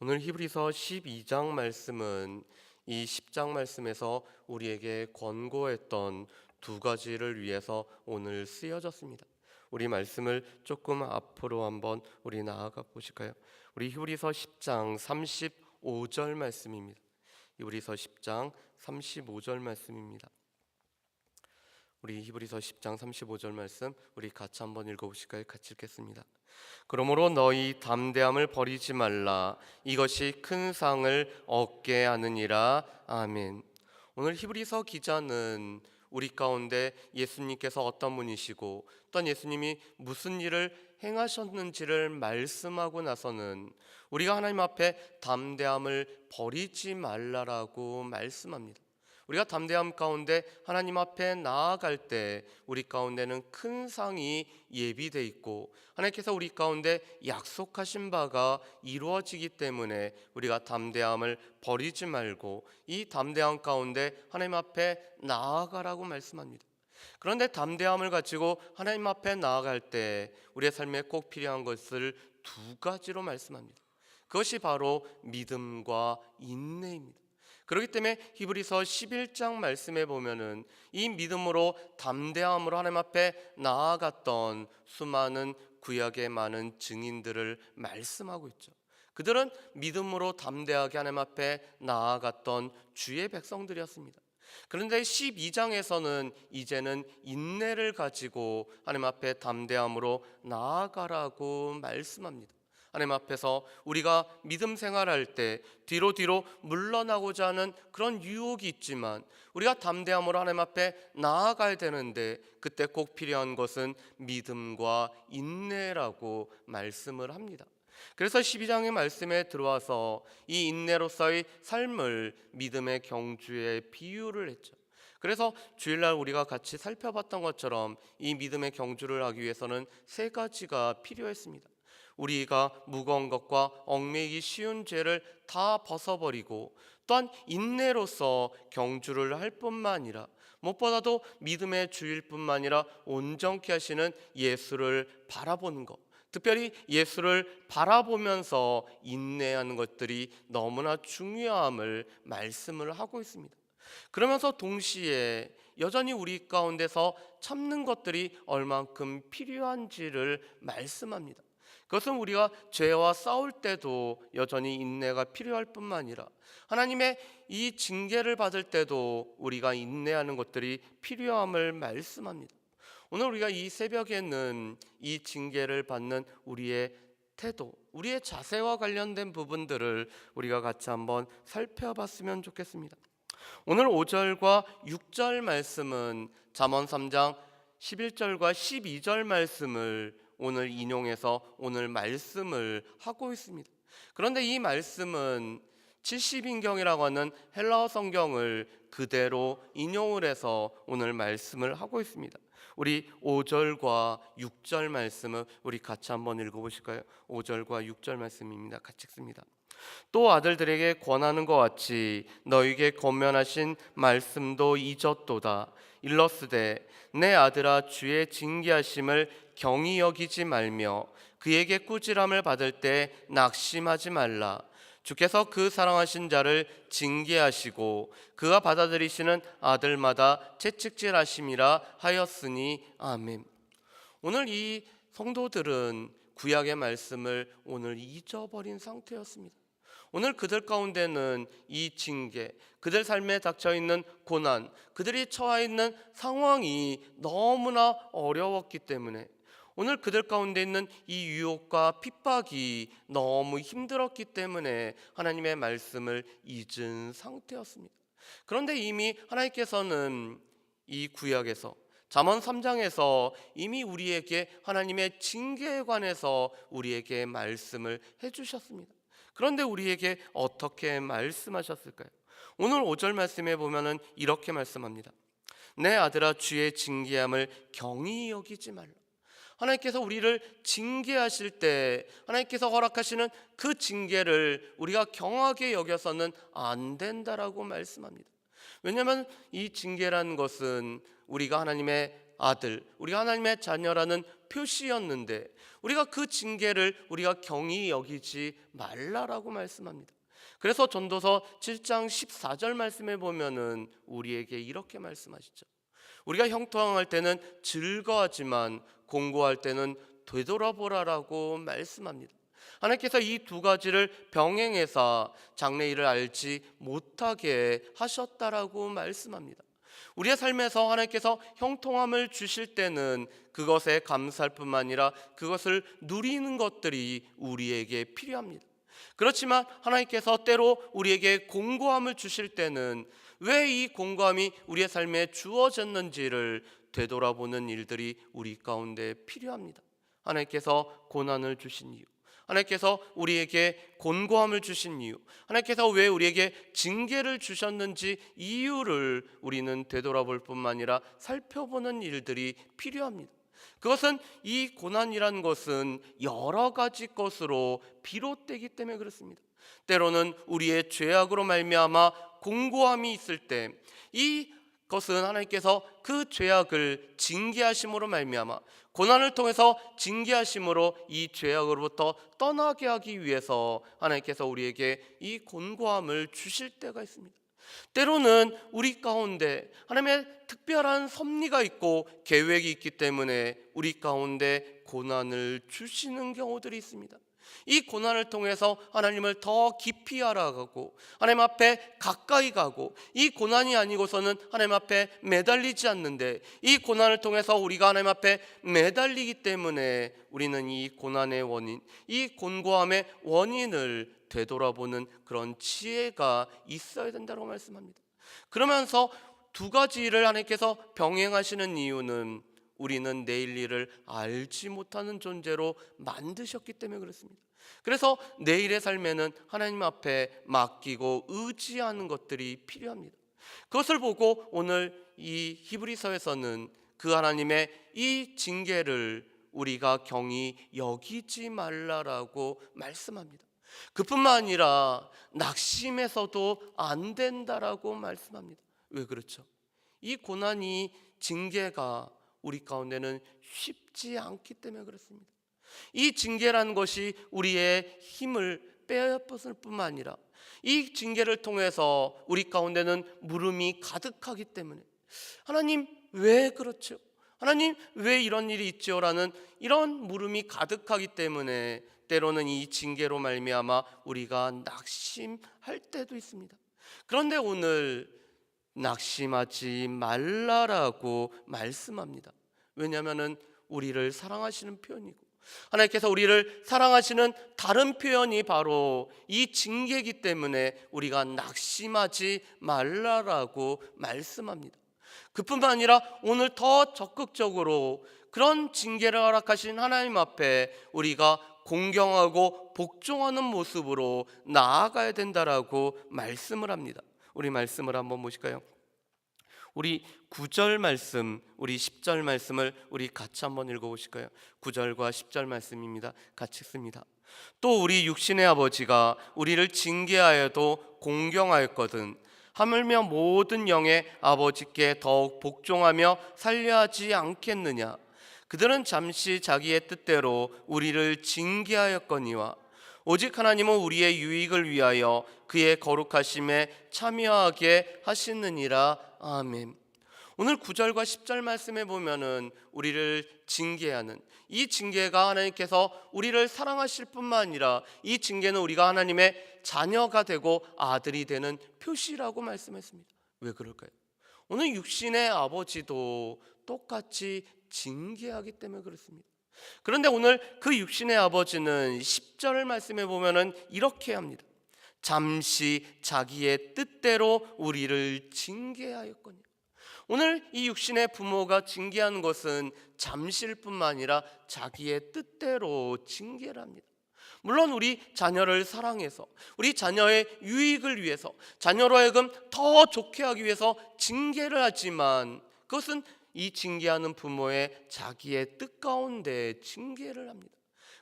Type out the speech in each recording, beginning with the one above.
오늘 히브리서 12장 말씀은 이 10장 말씀에서 우리에게 권고했던 두 가지를 위해서 오늘 쓰여졌습니다. 우리 말씀을 조금 앞으로 한번 우리 나아가 보실까요? 우리 히브리서 10장 35절 말씀입니다. 히브리서 10장 35절 말씀입니다. 우리 히브리서 10장 35절 말씀 우리 같이 한번 읽어보실까요? 같이 읽겠습니다. 그러므로 너희 담대함을 버리지 말라. 이것이 큰 상을 얻게 하느니라. 아멘. 오늘 히브리서 기자는 우리 가운데 예수님께서 어떤 분이시고 또 예수님이 무슨 일을 행하셨는지를 말씀하고 나서는 우리가 하나님 앞에 담대함을 버리지 말라라고 말씀합니다. 우리가 담대함 가운데 하나님 앞에 나아갈 때 우리 가운데는 큰 상이 예비되어 있고 하나님께서 우리 가운데 약속하신 바가 이루어지기 때문에 우리가 담대함을 버리지 말고 이 담대함 가운데 하나님 앞에 나아가라고 말씀합니다. 그런데 담대함을 가지고 하나님 앞에 나아갈 때 우리의 삶에 꼭 필요한 것을 두 가지로 말씀합니다. 그것이 바로 믿음과 인내입니다. 그렇기 때문에 히브리서 11장 말씀에 보면은 이 믿음으로 담대함으로 하나님 앞에 나아갔던 수많은 구약의 많은 증인들을 말씀하고 있죠. 그들은 믿음으로 담대하게 하나님 앞에 나아갔던 주의 백성들이었습니다. 그런데 12장에서는 이제는 인내를 가지고 하나님 앞에 담대함으로 나아가라고 말씀합니다. 하나님 앞에서 우리가 믿음 생활할 때 뒤로 물러나고자 하는 그런 유혹이 있지만 우리가 담대함으로 하나님 앞에 나아가야 되는데 그때 꼭 필요한 것은 믿음과 인내라고 말씀을 합니다. 그래서 12장의 말씀에 들어와서 이 인내로서의 삶을 믿음의 경주에 비유를 했죠. 그래서 주일날 우리가 같이 살펴봤던 것처럼 이 믿음의 경주를 하기 위해서는 세 가지가 필요했습니다. 우리가 무거운 것과 얽매이기 쉬운 죄를 다 벗어버리고 또한 인내로서 경주를 할 뿐만 아니라 무엇보다도 믿음의 주일 뿐만 아니라 온전케 하시는 예수를 바라보는 것, 특별히 예수를 바라보면서 인내하는 것들이 너무나 중요함을 말씀을 하고 있습니다. 그러면서 동시에 여전히 우리 가운데서 참는 것들이 얼만큼 필요한지를 말씀합니다. 그것은 우리가 죄와 싸울 때도 여전히 인내가 필요할 뿐만 아니라 하나님의 이 징계를 받을 때도 우리가 인내하는 것들이 필요함을 말씀합니다. 오늘 우리가 이 새벽에는 이 징계를 받는 우리의 태도, 우리의 자세와 관련된 부분들을 우리가 같이 한번 살펴봤으면 좋겠습니다. 오늘 5절과 6절 말씀은 잠언 3장 11절과 12절 말씀을 오늘 인용해서 오늘 말씀을 하고 있습니다. 그런데 이 말씀은 70인경이라고 하는 헬라어 성경을 그대로 인용을 해서 오늘 말씀을 하고 있습니다. 우리 5절과 6절 말씀을 우리 같이 한번 읽어보실까요? 5절과 6절 말씀입니다. 같이 읽습니다. 또 아들들에게 권하는 것 같이 너에게 권면하신 말씀도 잊었도다. 일러스되 내 아들아 주의 징계하심을 경히 여기지 말며 그에게 꾸지람을 받을 때 낙심하지 말라. 주께서 그 사랑하신 자를 징계하시고 그가 받아들이시는 아들마다 채찍질하심이라 하였으니 아멘. 오늘 이 성도들은 구약의 말씀을 오늘 잊어버린 상태였습니다. 오늘 그들 가운데는 이 징계, 그들 삶에 닥쳐있는 고난, 그들이 처해 있는 상황이 너무나 어려웠기 때문에 오늘 그들 가운데 있는 이 유혹과 핍박이 너무 힘들었기 때문에 하나님의 말씀을 잊은 상태였습니다. 그런데 이미 하나님께서는 이 구약에서 잠언 3장에서 이미 우리에게 하나님의 징계에 관해서 우리에게 말씀을 해주셨습니다. 그런데 우리에게 어떻게 말씀하셨을까요? 오늘 5절 말씀에 보면은 이렇게 말씀합니다. 내 아들아 주의 징계함을 경히 여기지 말라. 하나님께서 우리를 징계하실 때 하나님께서 허락하시는 그 징계를 우리가 경하게 여겨서는 안 된다라고 말씀합니다. 왜냐하면 이 징계라는 것은 우리가 하나님의 아들, 우리가 하나님의 자녀라는 표시였는데 우리가 그 징계를 우리가 경히 여기지 말라라고 말씀합니다. 그래서 전도서 7장 14절 말씀에 보면은 우리에게 이렇게 말씀하시죠. 우리가 형통할 때는 즐거워하지만 공고할 때는 되돌아보라라고 말씀합니다. 하나님께서 이 두 가지를 병행해서 장래일을 알지 못하게 하셨다라고 말씀합니다. 우리의 삶에서 하나님께서 형통함을 주실 때는 그것에 감사할 뿐만 아니라 그것을 누리는 것들이 우리에게 필요합니다. 그렇지만 하나님께서 때로 우리에게 공고함을 주실 때는 왜 이 공고함이 우리의 삶에 주어졌는지를 되돌아보는 일들이 우리 가운데 필요합니다. 하나님께서 고난을 주신 이유, 하나님께서 우리에게 곤고함을 주신 이유, 하나님께서 왜 우리에게 징계를 주셨는지 이유를 우리는 되돌아볼 뿐만 아니라 살펴보는 일들이 필요합니다. 그것은 이 고난이라는 것은 여러 가지 것으로 비롯되기 때문에 그렇습니다. 때로는 우리의 죄악으로 말미암아 공고함이 있을 때 이것은 하나님께서 그 죄악을 징계하심으로 말미암아 고난을 통해서 징계하심으로 이 죄악으로부터 떠나게 하기 위해서 하나님께서 우리에게 이 곤고함을 주실 때가 있습니다. 때로는 우리 가운데 하나님의 특별한 섭리가 있고 계획이 있기 때문에 우리 가운데 고난을 주시는 경우들이 있습니다. 이 고난을 통해서 하나님을 더 깊이 알아가고 하나님 앞에 가까이 가고, 이 고난이 아니고서는 하나님 앞에 매달리지 않는데 이 고난을 통해서 우리가 하나님 앞에 매달리기 때문에 우리는 이 고난의 원인, 이 곤고함의 원인을 되돌아보는 그런 지혜가 있어야 된다고 말씀합니다. 그러면서 두 가지를 하나님께서 병행하시는 이유는 우리는 내일 일을 알지 못하는 존재로 만드셨기 때문에 그렇습니다. 그래서 내일의 삶에는 하나님 앞에 맡기고 의지하는 것들이 필요합니다. 그것을 보고 오늘 이 히브리서에서는 그 하나님의 이 징계를 우리가 경히 여기지 말라라고 말씀합니다. 그뿐만 아니라 낙심해서도 안 된다라고 말씀합니다. 왜 그렇죠? 이 고난이, 징계가 우리 가운데는 쉽지 않기 때문에 그렇습니다. 이 징계라는 것이 우리의 힘을 빼앗을 뿐만 아니라 이 징계를 통해서 우리 가운데는 물음이 가득하기 때문에 하나님 왜 그렇죠? 하나님 왜 이런 일이 있죠? 라는 이런 물음이 가득하기 때문에 때로는 이 징계로 말미암아 우리가 낙심할 때도 있습니다. 그런데 오늘 낙심하지 말라라고 말씀합니다. 왜냐하면 우리를 사랑하시는 표현이고 하나님께서 우리를 사랑하시는 다른 표현이 바로 이 징계이기 때문에 우리가 낙심하지 말라라고 말씀합니다. 그뿐만 아니라 오늘 더 적극적으로 그런 징계를 허락하신 하나님 앞에 우리가 공경하고 복종하는 모습으로 나아가야 된다라고 말씀을 합니다. 우리 말씀을 한번 보실까요? 우리 9절 말씀, 우리 10절 말씀을 우리 같이 한번 읽어보실까요? 9절과 10절 말씀입니다. 같이 읽습니다. 또 우리 육신의 아버지가 우리를 징계하여도 공경하였거든 하물며 모든 영의 아버지께 더욱 복종하며 살려하지 않겠느냐. 그들은 잠시 자기의 뜻대로 우리를 징계하였거니와 오직 하나님은 우리의 유익을 위하여 그의 거룩하심에 참여하게 하시느니라. 아멘. 오늘 9절과 10절 말씀에 보면은 우리를 징계하는 이 징계가 하나님께서 우리를 사랑하실 뿐만 아니라 이 징계는 우리가 하나님의 자녀가 되고 아들이 되는 표시라고 말씀했습니다. 왜 그럴까요? 오늘 육신의 아버지도 똑같이 징계하기 때문에 그렇습니다. 그런데 오늘 그 육신의 아버지는 10절 말씀에 보면은 이렇게 합니다. 잠시 자기의 뜻대로 우리를 징계하였거니. 오늘 이 육신의 부모가 징계하는 것은 잠시일 뿐만 아니라 자기의 뜻대로 징계를 합니다. 물론 우리 자녀를 사랑해서 우리 자녀의 유익을 위해서 자녀로 하여금 더 좋게 하기 위해서 징계를 하지만 그것은 이 징계하는 부모의 자기의 뜻 가운데 징계를 합니다.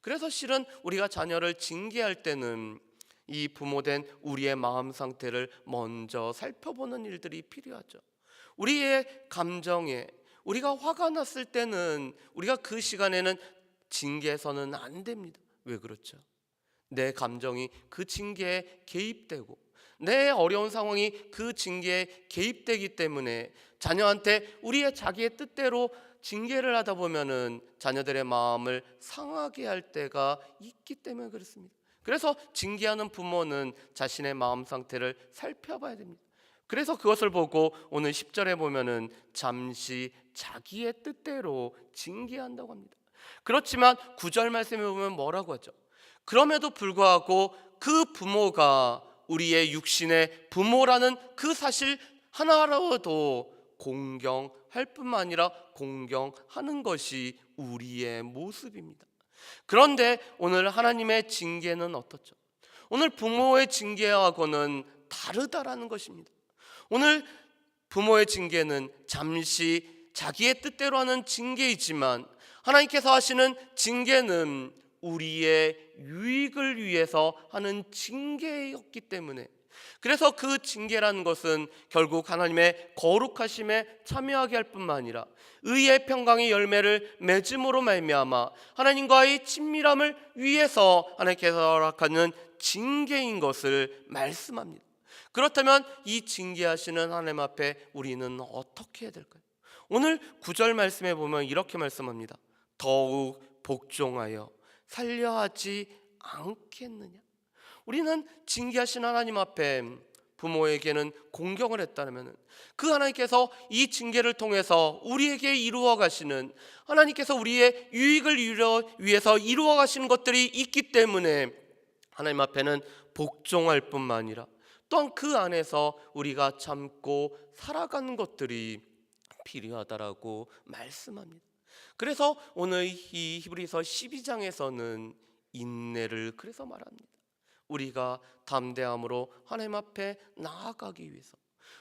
그래서 실은 우리가 자녀를 징계할 때는 이 부모된 우리의 마음 상태를 먼저 살펴보는 일들이 필요하죠. 우리의 감정에, 우리가 화가 났을 때는 우리가 그 시간에는 징계해서는 안 됩니다. 왜 그렇죠? 내 감정이 그 징계에 개입되고 내 어려운 상황이 그 징계에 개입되기 때문에 자녀한테 우리의 자기의 뜻대로 징계를 하다 보면은 자녀들의 마음을 상하게 할 때가 있기 때문에 그렇습니다. 그래서 징계하는 부모는 자신의 마음 상태를 살펴봐야 됩니다. 그래서 그것을 보고 오늘 10절에 보면은 잠시 자기의 뜻대로 징계한다고 합니다. 그렇지만 9절 말씀에 보면 뭐라고 하죠? 그럼에도 불구하고 그 부모가 우리의 육신의 부모라는 그 사실 하나로도 공경할 뿐만 아니라 공경하는 것이 우리의 모습입니다. 그런데 오늘 하나님의 징계는 어떻죠? 오늘 부모의 징계하고는 다르다라는 것입니다. 오늘 부모의 징계는 잠시 자기의 뜻대로 하는 징계이지만 하나님께서 하시는 징계는 우리의 유익을 위해서 하는 징계였기 때문에, 그래서 그 징계라는 것은 결국 하나님의 거룩하심에 참여하게 할 뿐만 아니라 의의 평강의 열매를 맺음으로 말미암아 하나님과의 친밀함을 위해서 하나님께서 허락하는 징계인 것을 말씀합니다. 그렇다면 이 징계하시는 하나님 앞에 우리는 어떻게 해야 될까요? 오늘 9절 말씀에 보면 이렇게 말씀합니다. 더욱 복종하여 살려 하지 않겠느냐. 우리는 징계하신 하나님 앞에 부모에게는 공경을 했다면 그 하나님께서 이 징계를 통해서 우리에게 이루어 가시는, 하나님께서 우리의 유익을 위해서 이루어 가시는 것들이 있기 때문에 하나님 앞에는 복종할 뿐만 아니라 또한 그 안에서 우리가 참고 살아가는 것들이 필요하다라고 말씀합니다. 그래서 오늘 이 히브리서 12장에서는 인내를 그래서 말합니다. 우리가 담대함으로 하나님 앞에 나아가기 위해서,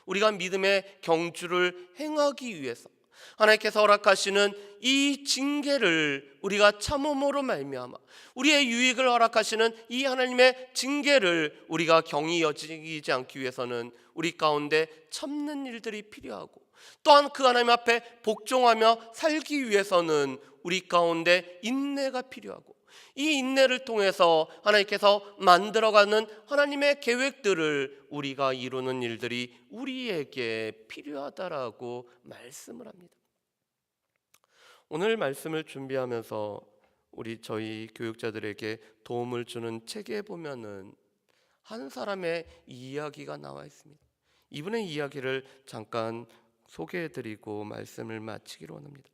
우리가 믿음의 경주를 행하기 위해서 하나님께서 허락하시는 이 징계를 우리가 참음으로 말미암아 우리의 유익을 허락하시는 이 하나님의 징계를 우리가 경히 여기지 않기 위해서는 우리 가운데 참는 일들이 필요하고, 또한 그 하나님 앞에 복종하며 살기 위해서는 우리 가운데 인내가 필요하고, 이 인내를 통해서 하나님께서 만들어가는 하나님의 계획들을 우리가 이루는 일들이 우리에게 필요하다라고 말씀을 합니다. 오늘 말씀을 준비하면서 저희 교육자들에게 도움을 주는 책에 보면은 한 사람의 이야기가 나와 있습니다. 이분의 이야기를 잠깐 소개해드리고 말씀을 마치기로 합니다.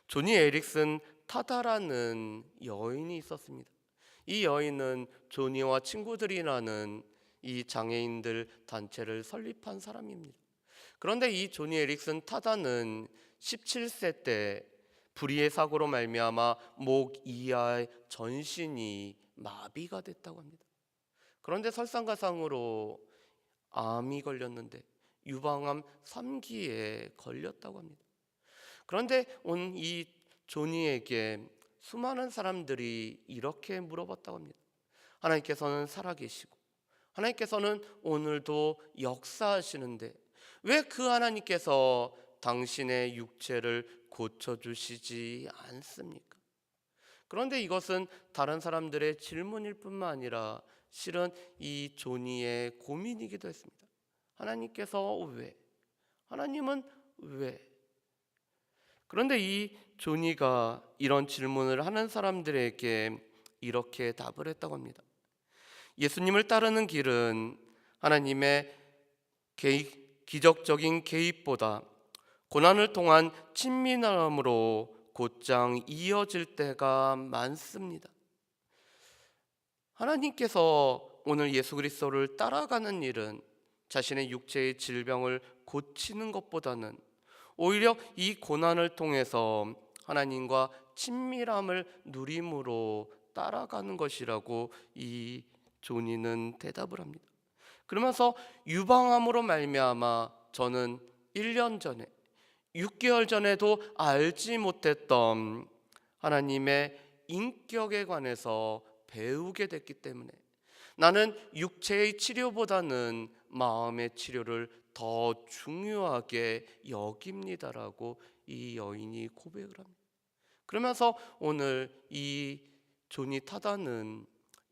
조니 에릭슨 타다라는 여인이 있었습니다. 이 여인은 조니와 친구들이라는 이 장애인들 단체를 설립한 사람입니다. 그런데 이 조니 에릭슨 타다는 17세 때 불의의 사고로 말미암아 목 이하의 전신이 마비가 됐다고 합니다. 그런데 설상가상으로 암이 걸렸는데 유방암 3기에 걸렸다고 합니다. 그런데 온 이 조니에게 수많은 사람들이 이렇게 물어봤다고 합니다. 하나님께서는 살아계시고 하나님께서는 오늘도 역사하시는데 왜 그 하나님께서 당신의 육체를 고쳐주시지 않습니까? 그런데 이것은 다른 사람들의 질문일 뿐만 아니라 실은 이 조니의 고민이기도 했습니다. 하나님께서 왜? 하나님은 왜? 그런데 이 조니가 이런 질문을 하는 사람들에게 이렇게 답을 했다고 합니다. 예수님을 따르는 길은 하나님의 기적적인 개입보다 고난을 통한 친밀함으로 곧장 이어질 때가 많습니다. 하나님께서 오늘 예수 그리스도를 따라가는 일은 자신의 육체의 질병을 고치는 것보다는 오히려 이 고난을 통해서 하나님과 친밀함을 누림으로 따라가는 것이라고 이 조니는 대답을 합니다. 그러면서 유방암으로 말미암아 저는 1년 전에 6개월 전에도 알지 못했던 하나님의 인격에 관해서 배우게 됐기 때문에 나는 육체의 치료보다는 마음의 치료를 더 중요하게 여깁니다라고 이 여인이 고백을 합니다. 그러면서 오늘 이 존이 타다는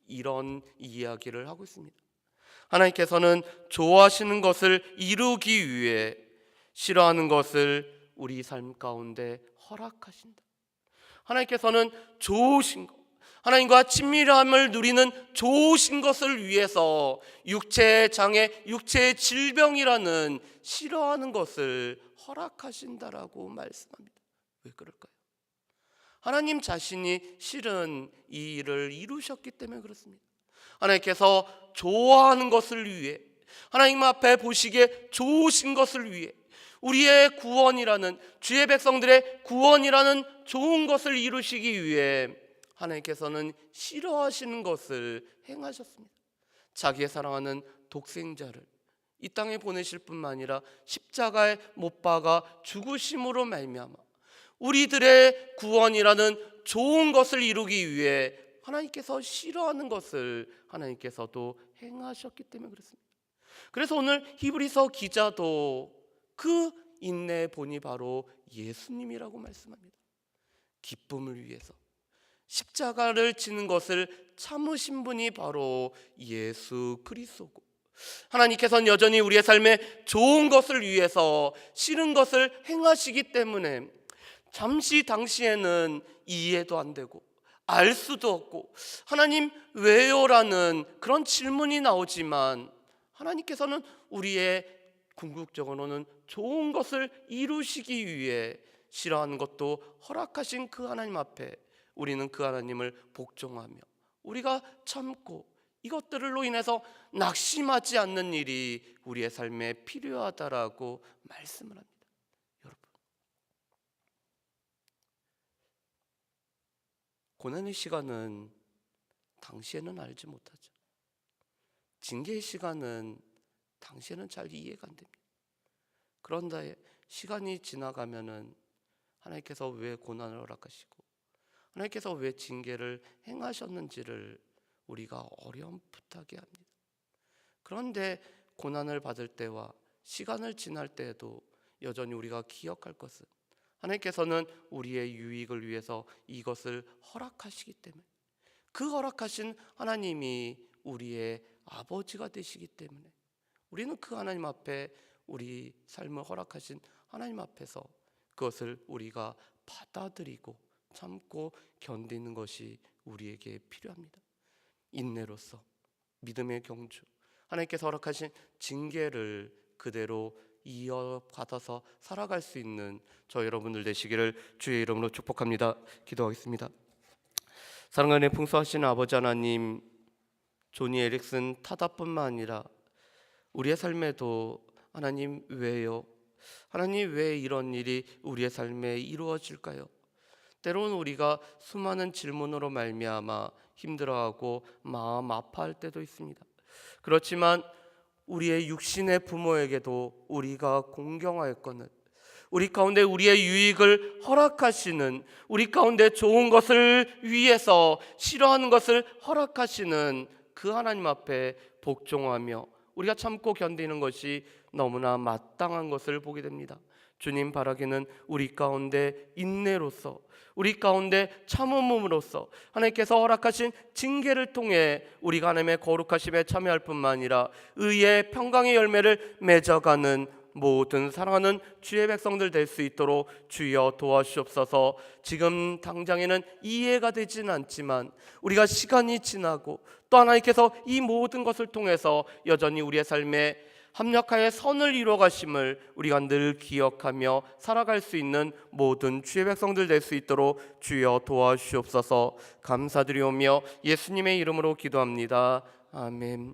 이런 이야기를 하고 있습니다. 하나님께서는 좋아하시는 것을 이루기 위해 싫어하는 것을 우리 삶 가운데 허락하신다. 하나님께서는 좋으신 것, 하나님과 친밀함을 누리는 좋으신 것을 위해서 육체의 장애, 육체의 질병이라는 싫어하는 것을 허락하신다라고 말씀합니다. 왜 그럴까요? 하나님 자신이 실은 이 일을 이루셨기 때문에 그렇습니다. 하나님께서 좋아하는 것을 위해, 하나님 앞에 보시기에 좋으신 것을 위해, 우리의 구원이라는, 주의 백성들의 구원이라는 좋은 것을 이루시기 위해 하나님께서는 싫어하시는 것을 행하셨습니다. 자기의 사랑하는 독생자를 이 땅에 보내실 뿐만 아니라 십자가에 못 박아 죽으심으로 말미암아 우리들의 구원이라는 좋은 것을 이루기 위해 하나님께서 싫어하는 것을 하나님께서도 행하셨기 때문에 그렇습니다. 그래서 오늘 히브리서 기자도 그 인내의 본이 바로 예수님이라고 말씀합니다. 기쁨을 위해서 십자가를 지는 것을 참으신 분이 바로 예수 그리스도고, 하나님께서는 여전히 우리의 삶에 좋은 것을 위해서 싫은 것을 행하시기 때문에 잠시 당시에는 이해도 안 되고 알 수도 없고 하나님 왜요라는 그런 질문이 나오지만, 하나님께서는 우리의 궁극적으로는 좋은 것을 이루시기 위해 싫어하는 것도 허락하신 그 하나님 앞에 우리는 그 하나님을 복종하며 우리가 참고 이것들로 인해서 낙심하지 않는 일이 우리의 삶에 필요하다라고 말씀을 합니다. 여러분, 고난의 시간은 당시에는 알지 못하죠. 징계의 시간은 당시에는 잘 이해가 안 됩니다. 그런데 시간이 지나가면은 하나님께서 왜 고난을 허락하시고 하나님께서 왜 징계를 행하셨는지를 우리가 어렴풋하게 합니다. 그런데 고난을 받을 때와 시간을 지날 때에도 여전히 우리가 기억할 것은 하나님께서는 우리의 유익을 위해서 이것을 허락하시기 때문에, 그 허락하신 하나님이 우리의 아버지가 되시기 때문에 우리는 그 하나님 앞에 우리 삶을 허락하신 하나님 앞에서 그것을 우리가 받아들이고 참고 견디는 것이 우리에게 필요합니다. 인내로서 믿음의 경주, 하나님께서 허락하신 징계를 그대로 이어받아서 살아갈 수 있는 저 여러분들 되시기를 주의 이름으로 축복합니다. 기도하겠습니다. 사랑하는 풍성하신 아버지 하나님, 조니 에릭슨 타다뿐만 아니라 우리의 삶에도 하나님 왜요? 하나님 왜 이런 일이 우리의 삶에 이루어질까요? 때로는 우리가 수많은 질문으로 말미암아 힘들어하고 마음 아파할 때도 있습니다. 그렇지만 우리의 육신의 부모에게도 우리가 공경하였거늘 우리 가운데 우리의 유익을 허락하시는, 우리 가운데 좋은 것을 위해서 싫어하는 것을 허락하시는 그 하나님 앞에 복종하며 우리가 참고 견디는 것이 너무나 마땅한 것을 보게 됩니다. 주님 바라기는 우리 가운데 인내로서, 우리 가운데 참음으로써 하나님께서 허락하신 징계를 통해 우리가 하나님의 거룩하심에 참여할 뿐만 아니라 의의 평강의 열매를 맺어가는 모든 사랑하는 주의 백성들 될 수 있도록 주여 도와주옵소서. 지금 당장에는 이해가 되지는 않지만 우리가 시간이 지나고 또 하나님께서 이 모든 것을 통해서 여전히 우리의 삶에 합력하여 선을 이루어 가심을 우리가 늘 기억하며 살아갈 수 있는 모든 주의 백성들 될 수 있도록 주여 도와주옵소서. 감사드리오며 예수님의 이름으로 기도합니다. 아멘.